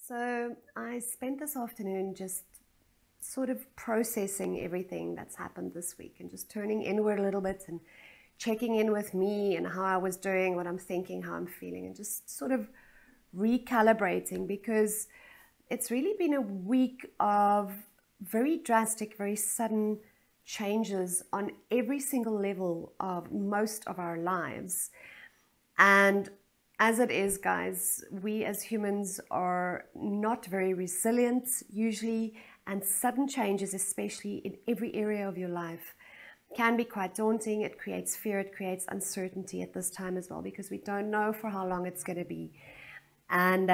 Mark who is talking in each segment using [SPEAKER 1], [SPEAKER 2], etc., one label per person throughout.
[SPEAKER 1] So I spent this afternoon just sort of processing everything that's happened this week and just turning inward a little bit and checking in with me and how I was doing, what I'm thinking, how I'm feeling, and just sort of recalibrating because it's really been a week of very drastic, very sudden changes on every single level of most of our lives. And as it is, guys, we as humans are not very resilient usually, and sudden changes, especially in every area of your life, can be quite daunting. It creates fear, it creates uncertainty at this time as well, because we don't know for how long it's going to be. And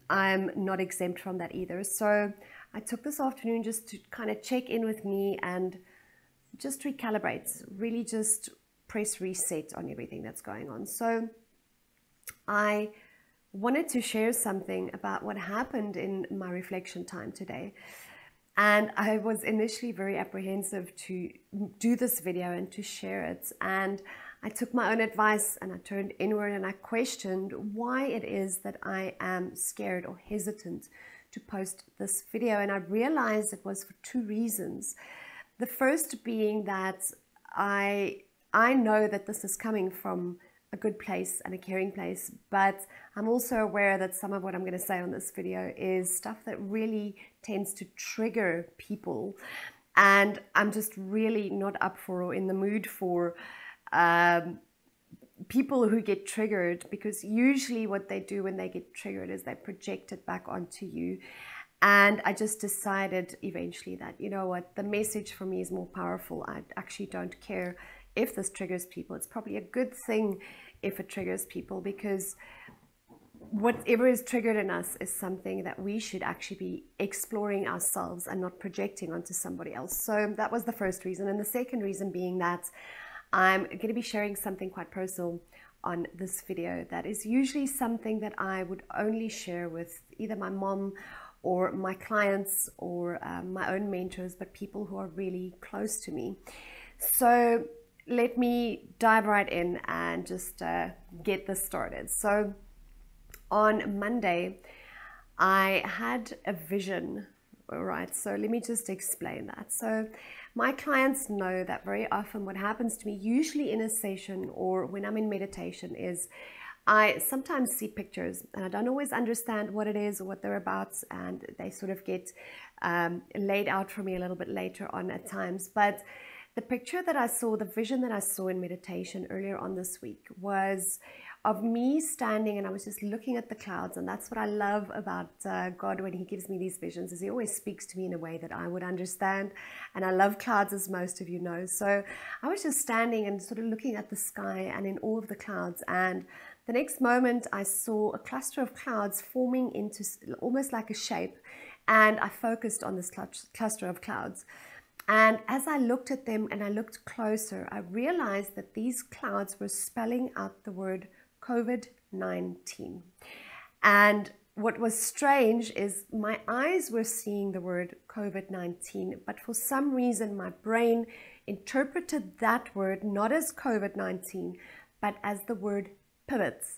[SPEAKER 1] I'm not exempt from that either. So I took this afternoon just to kind of check in with me and just recalibrate, really just press reset on everything that's going on. So I wanted to share something about what happened in my reflection time today. And I was initially very apprehensive to do this video and to share it. And I took my own advice and I turned inward and I questioned why it is that I am scared or hesitant to post this video. And I realized it was for two reasons. The first being that I know that this is coming from a good place and a caring place, but I'm also aware that some of what I'm going to say on this video is stuff that really tends to trigger people, and I'm just really not up for or in the mood for people who get triggered, because usually what they do when they get triggered is they project it back onto you. And I just decided eventually that, you know what, the message for me is more powerful. I actually don't care if this triggers people. It's probably a good thing if it triggers people, because whatever is triggered in us is something that we should actually be exploring ourselves and not projecting onto somebody else. So that was the first reason. And the second reason being that I'm going to be sharing something quite personal on this video that is usually something that I would only share with either my mom or my clients or my own mentors, but people who are really close to me. So let me dive right in and just get this started. So on Monday, I had a vision. All right, so let me just explain that. So my clients know that very often what happens to me, usually in a session or when I'm in meditation, is I sometimes see pictures and I don't always understand what it is or what they're about, and they sort of get laid out for me a little bit later on at times. But the picture that I saw, the vision that I saw in meditation earlier on this week, was of me standing, and I was just looking at the clouds. And that's what I love about God when he gives me these visions, is he always speaks to me in a way that I would understand. And I love clouds, as most of you know. So I was just standing and sort of looking at the sky and in awe of the clouds. And the next moment I saw a cluster of clouds forming into almost like a shape. And I focused on this cluster of clouds. And as I looked at them and I looked closer, I realized that these clouds were spelling out the word COVID-19. And what was strange is my eyes were seeing the word COVID-19, but for some reason my brain interpreted that word not as COVID-19, but as the word pivots.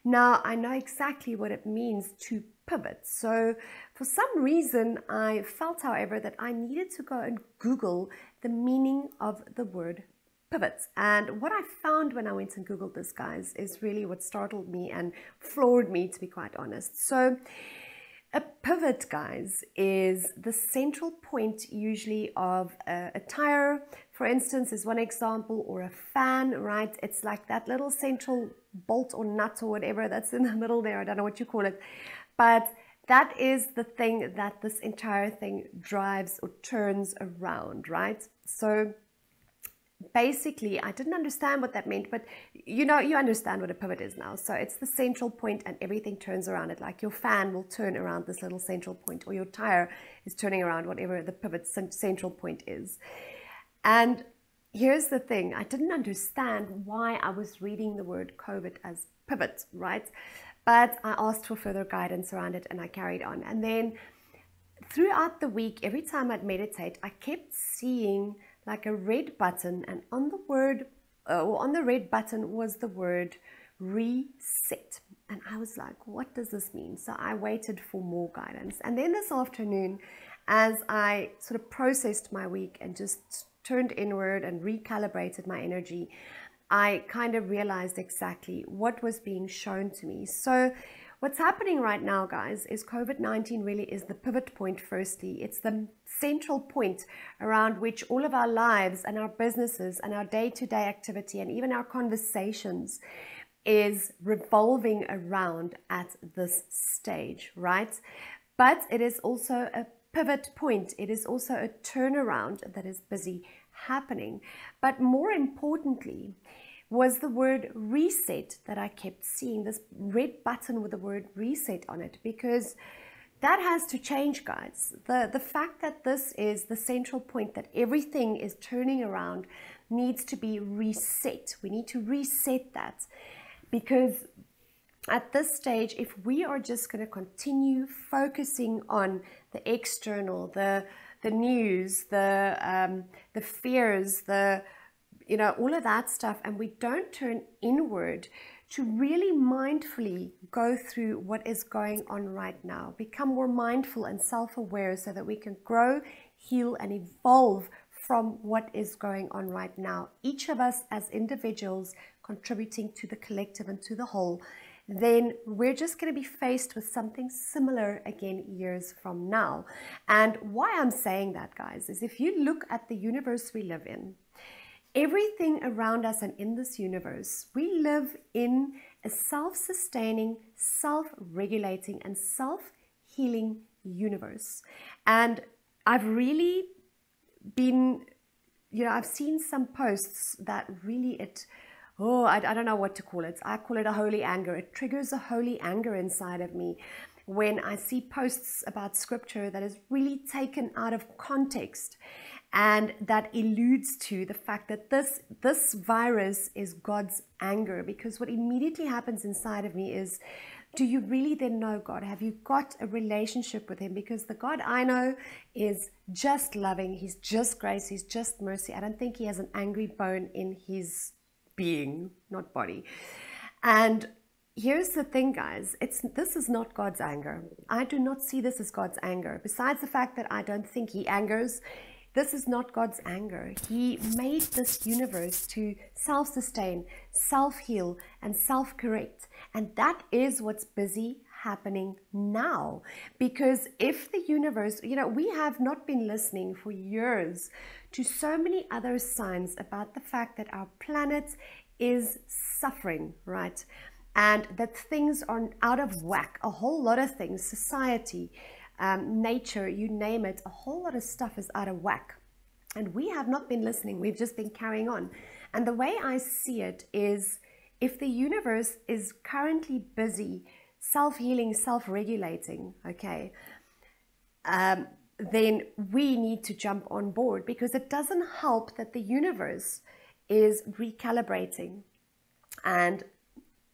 [SPEAKER 1] Now, I know exactly what it means to pivot. So for some reason, I felt, however, that I needed to go and Google the meaning of the word pivot. And what I found when I went and Googled this, guys, is really what startled me and floored me, to be quite honest. So a pivot, guys, is the central point usually of a tire, for instance, is one example, or a fan, right? It's like that little central bolt or nut or whatever that's in the middle there. I don't know what you call it. But that is the thing that this entire thing drives or turns around, right? So basically, I didn't understand what that meant, but you know, you understand what a pivot is now. So it's the central point and everything turns around it. Like your fan will turn around this little central point, or your tire is turning around whatever the pivot central point is. And here's the thing, I didn't understand why I was reading the word COVID as pivot, right? But I asked for further guidance around it and I carried on. And then throughout the week, every time I'd meditate, I kept seeing like a red button, and on the red button was the word reset. And I was like, what does this mean? So I waited for more guidance. And then this afternoon, as I sort of processed my week and just turned inward and recalibrated my energy, I kind of realized exactly what was being shown to me. So what's happening right now, guys, is COVID-19 really is the pivot point. Firstly, it's the central point around which all of our lives and our businesses and our day-to-day activity and even our conversations is revolving around at this stage, right? But it is also a pivot point. It is also a turnaround that is busy happening. But more importantly was the word reset that I kept seeing, this red button with the word reset on it, because that has to change, guys. The fact that this is the central point, that everything is turning around, needs to be reset. We need to reset that, because at this stage, if we are just going to continue focusing on the external, the news, the fears, all of that stuff, and we don't turn inward to really mindfully go through what is going on right now, become more mindful and self-aware so that we can grow, heal, and evolve from what is going on right now. Each of us as individuals contributing to the collective and to the whole, then we're just going to be faced with something similar again years from now. And why I'm saying that, guys, is if you look at the universe we live in, everything around us and in this universe, we live in a self-sustaining, self-regulating, and self-healing universe. And I've really been, I've seen some posts that really I don't know what to call it. I call it a holy anger. It triggers a holy anger inside of me when I see posts about scripture that is really taken out of context and that alludes to the fact that this virus is God's anger. Because what immediately happens inside of me is, do you really then know God? Have you got a relationship with him? Because the God I know is just loving. He's just grace. He's just mercy. I don't think he has an angry bone in his being, not body. And here's the thing, guys, this is not God's anger. I do not see this as God's anger. Besides the fact that I don't think he angers, this is not God's anger. He made this universe to self-sustain, self-heal, and self-correct. And that is what's busy happening now. Because if the universe, we have not been listening for years to so many other signs about the fact that our planet is suffering, right? And that things are out of whack, a whole lot of things, society, nature, you name it, a whole lot of stuff is out of whack. And we have not been listening, we've just been carrying on. And the way I see it is, if the universe is currently busy self-healing, self-regulating, okay, then we need to jump on board, because it doesn't help that the universe is recalibrating and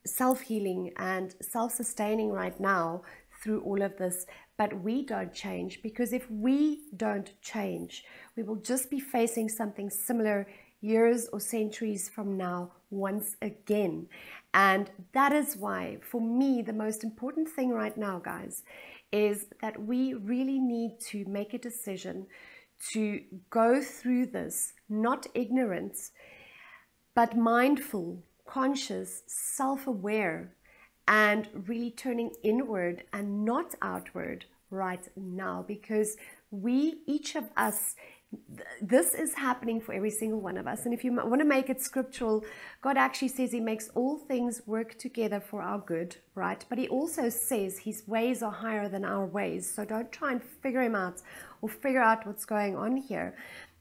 [SPEAKER 1] self-healing and self-sustaining right now through all of this, but we don't change. Because if we don't change, we will just be facing something similar years or centuries from now once again. And that is why, for me, the most important thing right now, guys, is that we really need to make a decision to go through this, not ignorant, but mindful, conscious, self-aware, and really turning inward and not outward right now. Because each of us, this is happening for every single one of us. And if you want to make it scriptural, God actually says he makes all things work together for our good, right? But he also says his ways are higher than our ways. So don't try and figure him out or figure out what's going on here.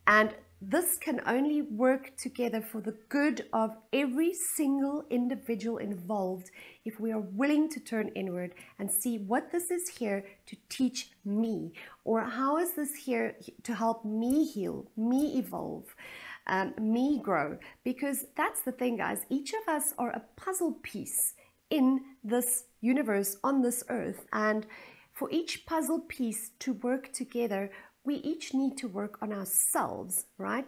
[SPEAKER 1] And this can only work together for the good of every single individual involved if we are willing to turn inward and see what this is here to teach me, or how is this here to help me heal, me evolve, me grow. Because that's the thing, guys, each of us are a puzzle piece in this universe, on this earth, and for each puzzle piece to work together, we each need to work on ourselves, right?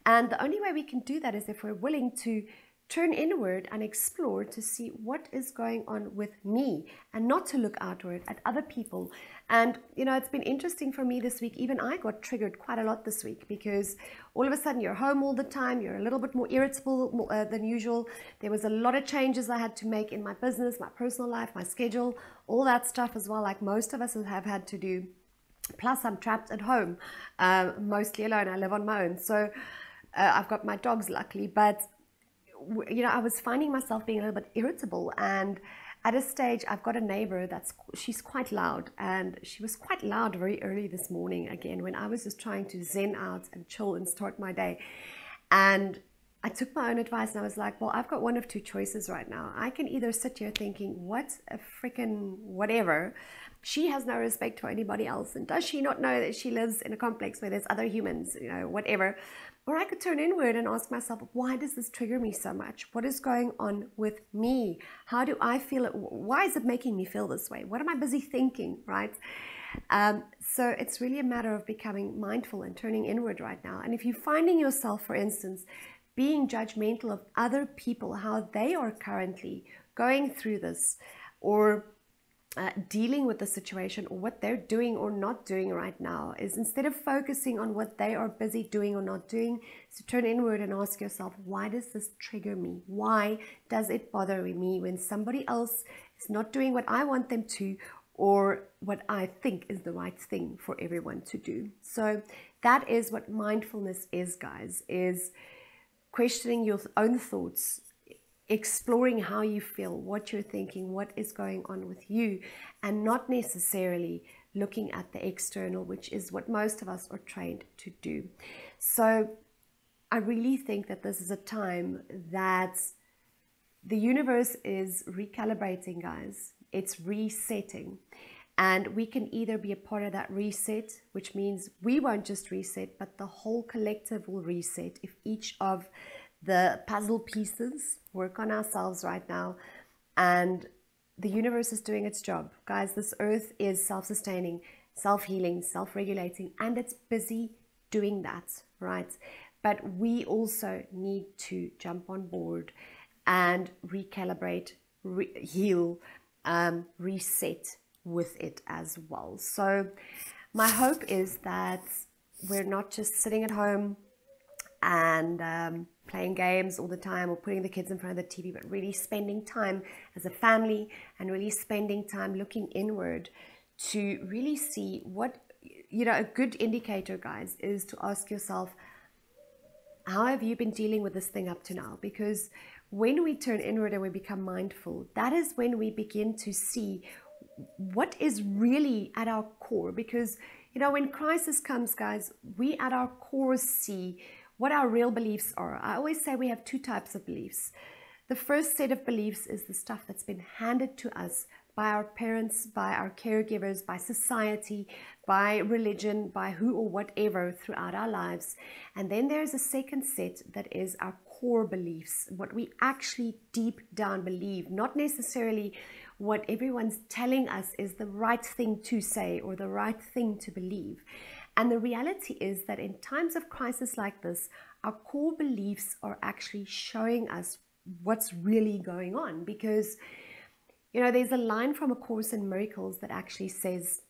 [SPEAKER 1] And the only way we can do that is if we're willing to turn inward and explore to see what is going on with me, and not to look outward at other people. And it's been interesting for me this week. Even I got triggered quite a lot this week, because all of a sudden you're home all the time, you're a little bit more irritable than usual. There was a lot of changes I had to make in my business, my personal life, my schedule, all that stuff as well, like most of us have had to do. Plus I'm trapped at home, mostly alone. I live on my own, so I've got my dogs luckily, but I was finding myself being a little bit irritable. And at a stage, I've got a neighbor she's quite loud, and she was quite loud very early this morning again, when I was just trying to zen out and chill and start my day. And I took my own advice, and I was like, well, I've got one of two choices right now. I can either sit here thinking, what a freaking whatever, she has no respect for anybody else, and does she not know that she lives in a complex where there's other humans, whatever. Or I could turn inward and ask myself, why does this trigger me so much? What is going on with me? How do I feel it? Why is it making me feel this way? What am I busy thinking, right? So it's really a matter of becoming mindful and turning inward right now. And if you're finding yourself, for instance, being judgmental of other people, how they are currently going through this, or dealing with the situation, or what they're doing or not doing right now, is instead of focusing on what they are busy doing or not doing, to turn inward and ask yourself, why does this trigger me? Why does it bother me when somebody else is not doing what I want them to, or what I think is the right thing for everyone to do? So that is what mindfulness is, guys, is questioning your own thoughts, exploring how you feel, what you're thinking, what is going on with you, and not necessarily looking at the external, which is what most of us are trained to do. So I really think that this is a time that the universe is recalibrating, guys. It's resetting. And we can either be a part of that reset, which means we won't just reset, but the whole collective will reset if each of the puzzle pieces work on ourselves right now. And the universe is doing its job, guys. This earth is self-sustaining, self-healing, self-regulating, and it's busy doing that, right? But we also need to jump on board and recalibrate, heal, reset with it as well. So my hope is that we're not just sitting at home and playing games all the time, or putting the kids in front of the TV, but really spending time as a family, and really spending time looking inward to really see what, a good indicator, guys, is to ask yourself, how have you been dealing with this thing up to now? Because when we turn inward and we become mindful, that is when we begin to see what is really at our core. Because, when crisis comes, guys, we at our core see what our real beliefs are. I always say we have two types of beliefs. The first set of beliefs is the stuff that's been handed to us by our parents, by our caregivers, by society, by religion, by who or whatever throughout our lives. And then there's a second set that is our core beliefs, what we actually deep down believe, not necessarily what everyone's telling us is the right thing to say or the right thing to believe. And the reality is that in times of crisis like this, our core beliefs are actually showing us what's really going on. Because, there's a line from A Course in Miracles that actually says,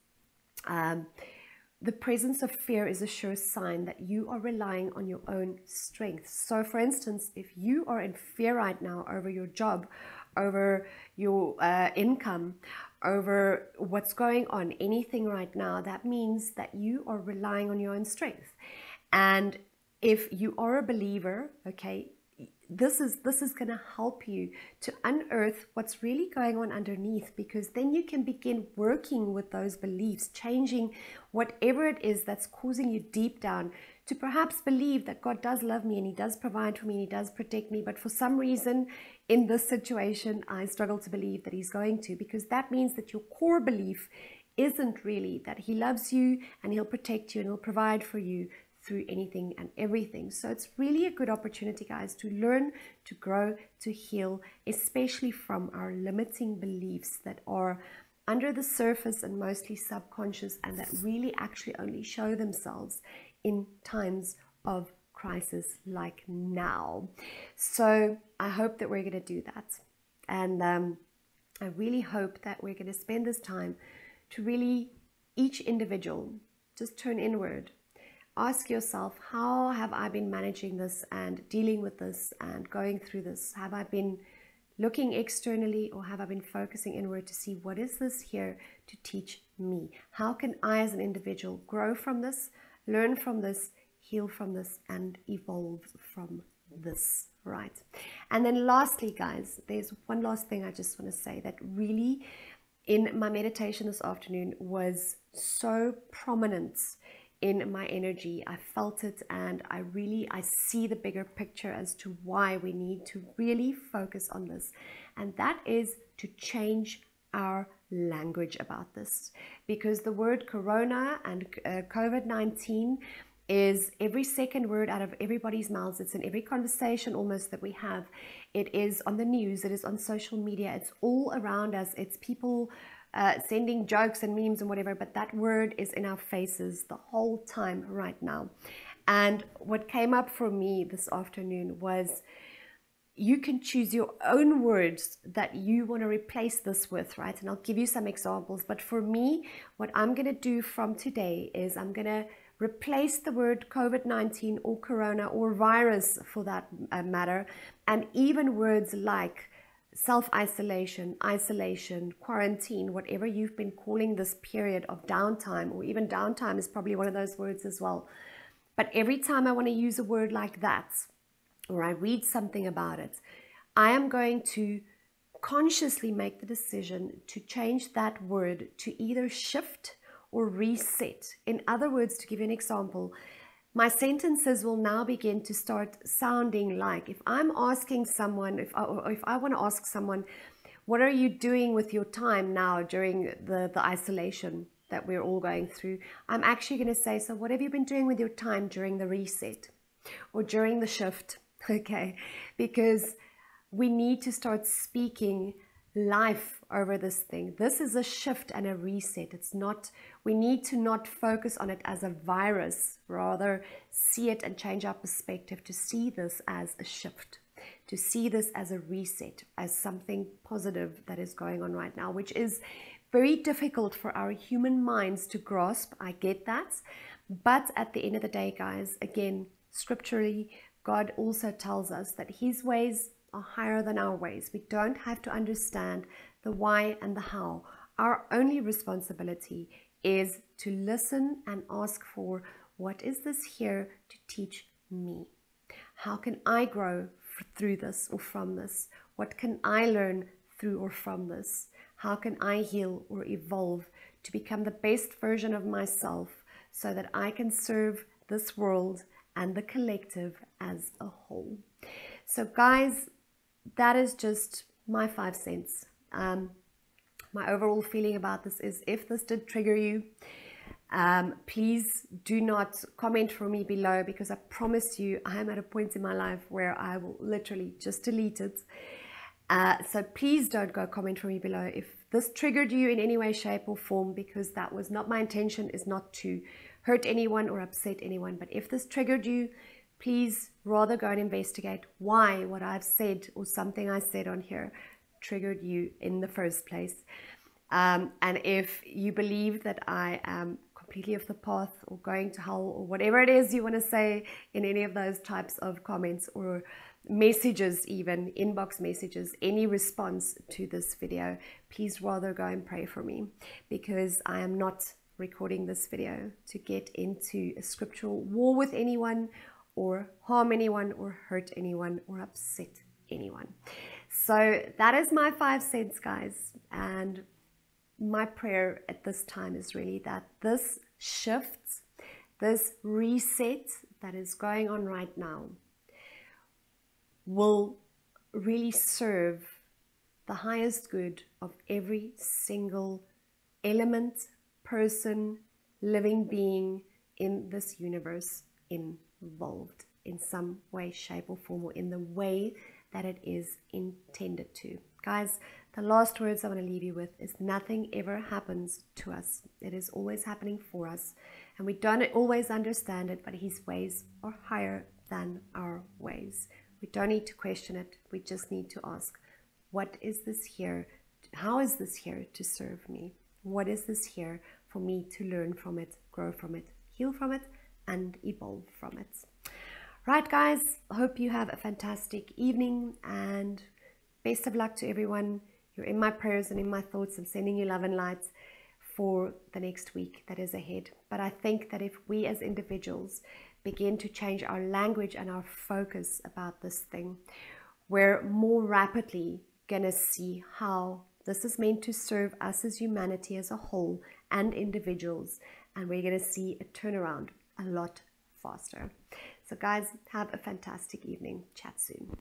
[SPEAKER 1] the presence of fear is a sure sign that you are relying on your own strength. So, for instance, if you are in fear right now over your job, over your income, over what's going on, anything right now, that means that you are relying on your own strength. And if you are a believer, okay, this is going to help you to unearth what's really going on underneath, because then you can begin working with those beliefs, changing whatever it is that's causing you deep down to perhaps believe that God does love me and He does provide for me and He does protect me. But for some reason in this situation, I struggle to believe that He's going to, because that means that your core belief isn't really that He loves you and He'll protect you and He'll provide for you through anything and everything. So it's really a good opportunity, guys, to learn, to grow, to heal, especially from our limiting beliefs that are under the surface and mostly subconscious, and that really actually only show themselves in times of crisis like now. So I hope that we're going to do that. And I really hope that we're going to spend this time to really, each individual, just turn inward. Ask yourself, how have I been managing this and dealing with this and going through this? Have I been looking externally, or have I been focusing inward to see what is this here to teach me? How can I as an individual grow from this, learn from this, heal from this, and evolve from this, right? And then lastly, guys, there's one last thing I just want to say that really in my meditation this afternoon was so prominent in my energy. I felt it, and I see the bigger picture as to why we need to really focus on this, and that is to change our language about this, because the word corona and COVID-19 is every second word out of everybody's mouths. It's in every conversation almost that we have. It is on the news, it is on social media, it's all around us. It's people sending jokes and memes and whatever, but that word is in our faces the whole time right now. And what came up for me this afternoon was, you can choose your own words that you want to replace this with, right? And I'll give you some examples. But for me, what I'm going to do from today is I'm going to replace the word COVID-19 or corona or virus for that matter, and even words like self-isolation, isolation, quarantine, whatever you've been calling this period of downtime, or even downtime is probably one of those words as well. But every time I want to use a word like that, or I read something about it, I am going to consciously make the decision to change that word to either shift or reset. In other words, to give you an example, my sentences will now begin to start sounding like, if I'm asking someone, if I want to ask someone, what are you doing with your time now during the isolation that we're all going through? I'm actually going to say, so what have you been doing with your time during the reset or during the shift? Okay, because we need to start speaking life over this thing. This is a shift and a reset. It's not, we need to not focus on it as a virus, rather see it and change our perspective to see this as a shift, to see this as a reset, as something positive that is going on right now, which is very difficult for our human minds to grasp. I get that. But at the end of the day, guys, again, scripturally, God also tells us that his ways are higher than our ways. We don't have to understand the why and the how. Our only responsibility is to listen and ask for, what is this here to teach me? How can I grow through this or from this? What can I learn through or from this? How can I heal or evolve to become the best version of myself so that I can serve this world and the collective as a whole? So guys, that is just my 5 cents. My overall feeling about this is, if this did trigger you, please do not comment for me below, because I promise you I am at a point in my life where I will literally just delete it. So please don't go comment for me below if this triggered you in any way, shape or form, because that was not my intention, is not to hurt anyone or upset anyone. But if this triggered you, please rather go and investigate why what I've said or something I said on here triggered you in the first place. And if you believe that I am completely off the path or going to hell or whatever it is you want to say in any of those types of comments or messages, even inbox messages, any response to this video, please rather go and pray for me, because I am not recording this video to get into a scriptural war with anyone or harm anyone or hurt anyone or upset anyone. So that is my 5 cents, guys. And my prayer at this time is really that this shift, this reset that is going on right now, will really serve the highest good of every single element, person, living being in this universe involved in some way, shape or form, or in the way that it is intended to. Guys, the last words I want to leave you with is, nothing ever happens to us. It is always happening for us, and we don't always understand it, but his ways are higher than our ways. We don't need to question it. We just need to ask, what is this here? How is this here to serve me? What is this here for me to learn from it, grow from it, heal from it, and evolve from it? Right, guys, I hope you have a fantastic evening, and best of luck to everyone. You're in my prayers and in my thoughts. I'm sending you love and light for the next week that is ahead. But I think that if we as individuals begin to change our language and our focus about this thing, we're more rapidly going to see how this is meant to serve us as humanity as a whole and individuals. And we're going to see a turnaround a lot faster. So guys, have a fantastic evening. Chat soon.